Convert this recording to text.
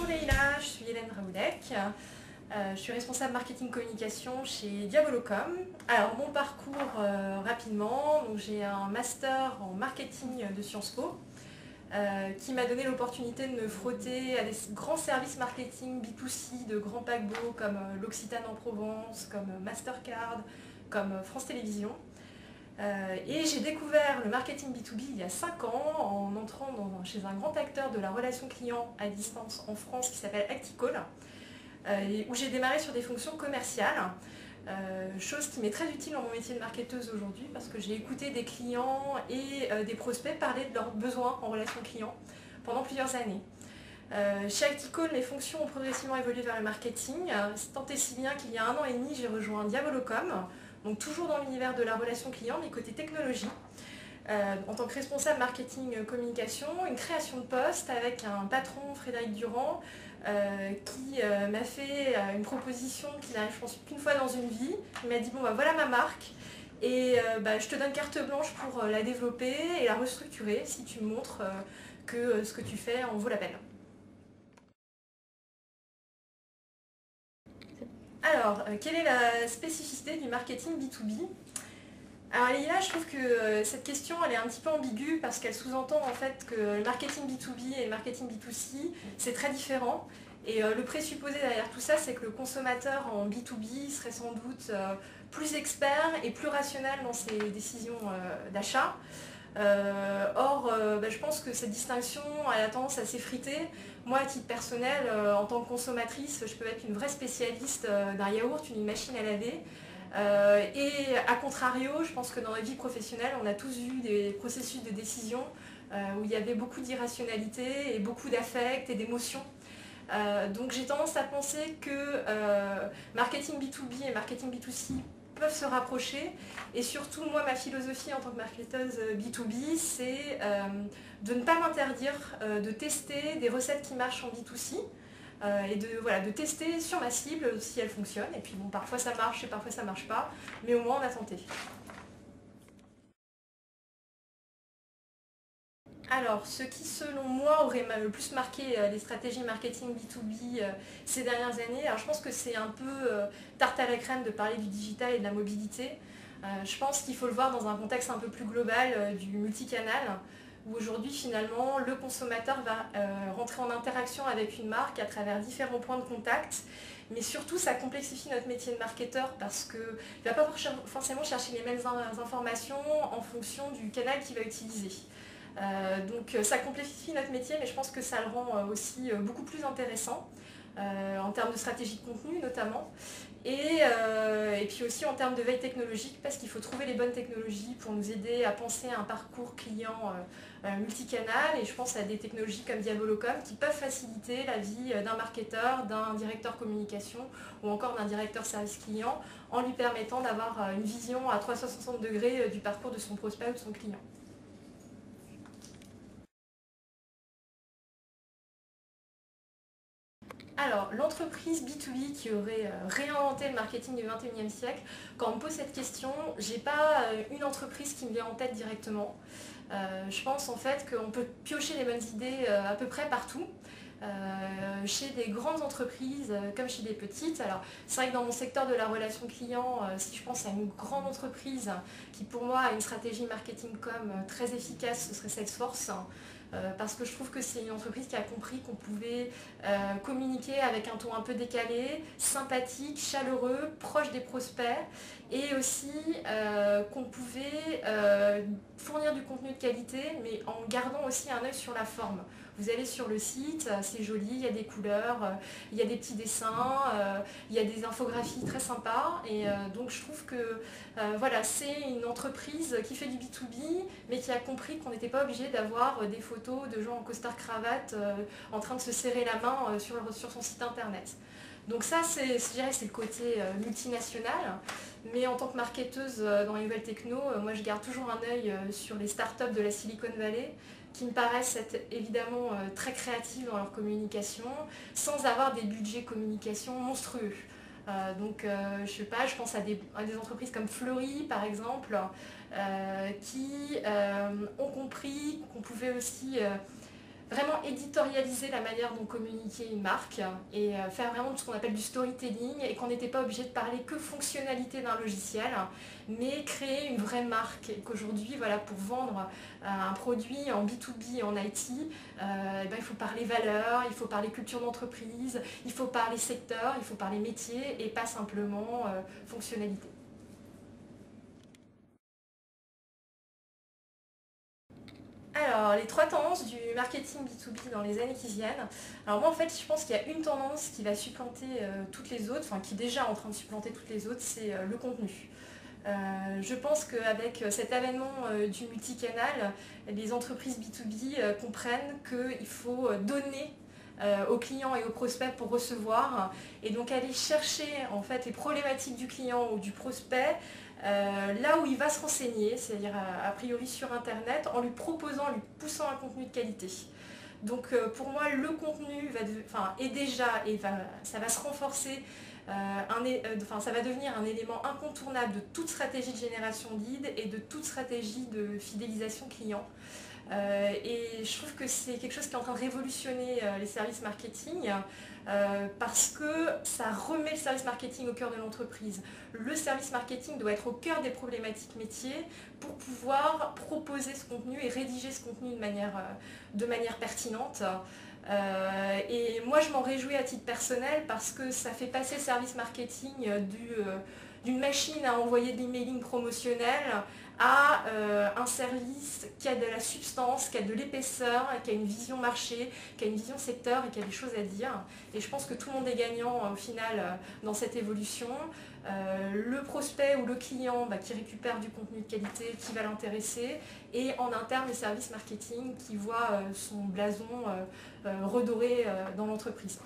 Bonjour Leïla, je suis Hélène Raoudec. Je suis responsable marketing communication chez Diabolocom. Alors mon parcours rapidement, j'ai un master en marketing de Sciences Po qui m'a donné l'opportunité de me frotter à des grands services marketing B2C de grands paquebots comme l'Occitane en Provence, comme Mastercard, comme France Télévisions. Et j'ai découvert le marketing B2B il y a 5 ans en entrant chez un grand acteur de la relation client à distance en France qui s'appelle Acticall, où j'ai démarré sur des fonctions commerciales, chose qui m'est très utile dans mon métier de marketeuse aujourd'hui parce que j'ai écouté des clients et des prospects parler de leurs besoins en relation client pendant plusieurs années. Chez Acticall, mes fonctions ont progressivement évolué vers le marketing, tant et si bien qu'il y a 1 an et demi, j'ai rejoint Diabolocom, donc toujours dans l'univers de la relation client, mais côté technologie, en tant que responsable marketing communication, une création de poste avec un patron, Frédéric Durand, qui m'a fait une proposition qu'il n'arrive, je pense, qu'une fois dans une vie. Il m'a dit, bon, bah, voilà ma marque, et je te donne carte blanche pour la développer et la restructurer si tu me montres que ce que tu fais en vaut la peine. Alors, quelle est la spécificité du marketing B2B? Alors là, je trouve que cette question elle est un petit peu ambiguë parce qu'elle sous-entend en fait que le marketing B2B et le marketing B2C c'est très différent. Et le présupposé derrière tout ça, c'est que le consommateur en B2B serait sans doute plus expert et plus rationnel dans ses décisions d'achat. Je pense que cette distinction a tendance à s'effriter. Moi, à titre personnel, en tant que consommatrice, je peux être une vraie spécialiste d'un yaourt, une machine à laver. Et à contrario, je pense que dans la vie professionnelle, on a tous eu des processus de décision où il y avait beaucoup d'irrationalité et beaucoup d'affect et d'émotions. Donc j'ai tendance à penser que marketing B2B et marketing B2C peuvent se rapprocher. Et surtout, moi, ma philosophie en tant que marketeuse B2B, c'est de ne pas m'interdire de tester des recettes qui marchent en B2C. Et de tester sur ma cible si elle fonctionne. Et puis bon, parfois ça marche et parfois ça marche pas, mais au moins on a tenté. Alors, ce qui selon moi aurait le plus marqué les stratégies marketing B2B ces dernières années, alors je pense que c'est un peu tarte à la crème de parler du digital et de la mobilité. Je pense qu'il faut le voir dans un contexte un peu plus global du multicanal, où aujourd'hui finalement le consommateur va rentrer en interaction avec une marque à travers différents points de contact, mais surtout ça complexifie notre métier de marketeur parce qu'il ne va pas forcément chercher les mêmes informations en fonction du canal qu'il va utiliser. Donc ça complexifie notre métier, mais je pense que ça le rend aussi beaucoup plus intéressant. En termes de stratégie de contenu notamment, et puis aussi en termes de veille technologique, parce qu'il faut trouver les bonnes technologies pour nous aider à penser à un parcours client multicanal, et je pense à des technologies comme Diabolocom qui peuvent faciliter la vie d'un marketeur, d'un directeur communication ou encore d'un directeur service client en lui permettant d'avoir une vision à 360 degrés du parcours de son prospect ou de son client. Alors, l'entreprise B2B qui aurait réinventé le marketing du 21e siècle, quand on me pose cette question, j'ai pas une entreprise qui me vient en tête directement. Je pense en fait qu'on peut piocher les bonnes idées à peu près partout. Chez des grandes entreprises comme chez des petites. Alors c'est vrai que dans mon secteur de la relation client, si je pense à une grande entreprise qui pour moi a une stratégie marketing com très efficace, ce serait Salesforce. Parce que je trouve que c'est une entreprise qui a compris qu'on pouvait communiquer avec un ton un peu décalé, sympathique, chaleureux, proche des prospects, et aussi qu'on pouvait fournir du contenu de qualité, mais en gardant aussi un œil sur la forme. Vous allez sur le site, c'est joli, il y a des couleurs, il y a des petits dessins, il y a des infographies très sympas, et donc je trouve que voilà, c'est une entreprise qui fait du B2B, mais qui a compris qu'on n'était pas obligé d'avoir des photos de gens en costard-cravate en train de se serrer la main sur son site internet. Donc ça, je dirais, c'est le côté multinational. Mais en tant que marketeuse dans les nouvelles techno, moi je garde toujours un œil sur les startups de la Silicon Valley qui me paraissent être évidemment très créatives dans leur communication, sans avoir des budgets communication monstrueux. Je sais pas, je pense à des entreprises comme Fleury par exemple, qui ont compris qu'on pouvait aussi vraiment éditorialiser la manière dont communiquer une marque et faire vraiment ce qu'on appelle du storytelling et qu'on n'était pas obligé de parler que fonctionnalité d'un logiciel, mais créer une vraie marque. Et qu'aujourd'hui, voilà, pour vendre un produit en B2B, en IT, il faut parler valeur, il faut parler culture d'entreprise, il faut parler secteur, il faut parler métier et pas simplement fonctionnalité. Alors, les 3 tendances du marketing B2B dans les années qui viennent. Alors moi, en fait, je pense qu'il y a une tendance qui va supplanter toutes les autres, enfin qui est déjà en train de supplanter toutes les autres, c'est le contenu. Je pense qu'avec cet avènement du multicanal, les entreprises B2B comprennent qu'il faut donner aux clients et aux prospects pour recevoir et donc aller chercher en fait les problématiques du client ou du prospect là où il va se renseigner, c'est-à-dire a priori sur internet, en lui proposant, lui poussant un contenu de qualité. Donc pour moi le contenu est déjà et ça va se renforcer, ça va devenir un élément incontournable de toute stratégie de génération de leads et de toute stratégie de fidélisation client. Et je trouve que c'est quelque chose qui est en train de révolutionner les services marketing parce que ça remet le service marketing au cœur de l'entreprise. Le service marketing doit être au cœur des problématiques métiers pour pouvoir proposer ce contenu et rédiger ce contenu de manière pertinente. Et moi je m'en réjouis à titre personnel parce que ça fait passer le service marketing d'une machine à envoyer de l'emailing promotionnel à un service qui a de la substance, qui a de l'épaisseur, qui a une vision marché, qui a une vision secteur et qui a des choses à dire. Et je pense que tout le monde est gagnant au final dans cette évolution. Le prospect ou le client qui récupère du contenu de qualité qui va l'intéresser et en interne le service marketing qui voit son blason redoré dans l'entreprise.